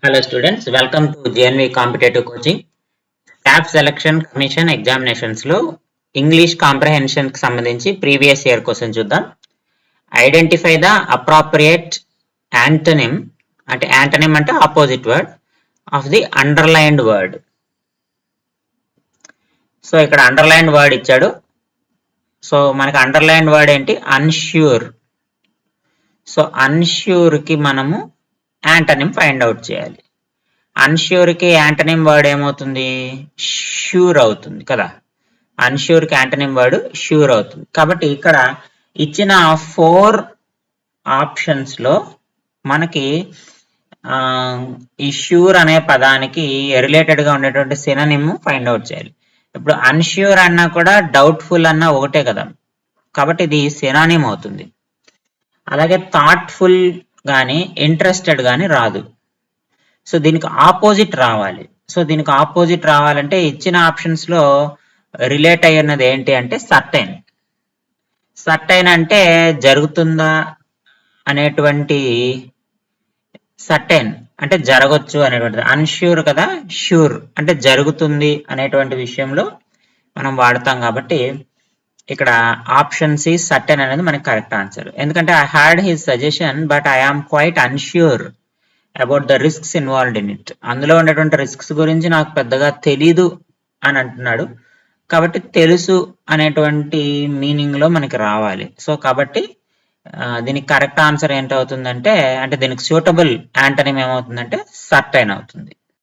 Hello students, welcome to JNV Competitive Coaching. Staff Selection Commission Examinations లో English comprehension కి సంబంధించి previous year question చూద్దాం. Identify the appropriate antonym అంటే opposite word of the underlined word. So ఇక్కడ underlined word ఇచ్చాడు. So మనకి underlined word ఏంటి? Unsure. So unsure కి మనము యాంటనిమ్ ఫైండ్ అవుట్ చేయాలి. అన్ష్యూర్ కి యాంటనిమ్ వర్డ్ ఏమవుతుంది? ష్యూర్ అవుతుంది కదా. అన్ష్యూర్ కి యాంటనిమ్ వర్డ్ ష్యూర్ అవుతుంది. కాబట్టి ఇక్కడ ఇచ్చిన 4 ఆప్షన్స్ లో మనకి ఈ ష్యూర్ అనే పదానికి రిలేటెడ్ గా ఉండేటువంటి సినోనిమ్ ఫైండ్ అవుట్ చేయాలి. ఇప్పుడు అన్ష్యూర్ అన్నా కూడా డౌట్ఫుల్ అన్నా ఒకటే కదా, కాబట్టి ఇది సినోనిమ్ అవుతుంది. అలాగే థాట్ఫుల్ గానీ ఇంట్రెస్టెడ్ గానీ రాదు. సో దీనికి ఆపోజిట్ రావాలి. సో దీనికి ఆపోజిట్ రావాలంటే ఇచ్చిన ఆప్షన్స్ లో రిలేట్ అయ్యున్నది ఏంటి అంటే సర్టైన్. సర్టైన్ అంటే జరుగుతుందా అనేటువంటి, సర్టైన్ అంటే జరగచ్చు అనేటువంటిది. అన్ష్యూర్ కదా, ష్యూర్ అంటే జరుగుతుంది అనేటువంటి విషయంలో మనం వాడతాం. కాబట్టి ఇక్కడ ఆప్షన్ సి సర్టైన్ అనేది మనకి కరెక్ట్ ఆన్సర్. ఎందుకంటే I had his suggestion but I am quite unsure about the risks involved in it. అందులో ఉండేటువంటి రిస్క్స్ గురించి నాకు పెద్దగా తెలీదు అని అంటున్నాడు. కాబట్టి తెలుసు అనేటువంటి మీనింగ్ లో మనకి రావాలి. సో కాబట్టి దీనికి కరెక్ట్ ఆన్సర్ ఏంటవుతుందంటే, అంటే దీనికి సూటబుల్ యాంటనిమ్ ఏమవుతుందంటే సర్టైన్ అవుతుంది.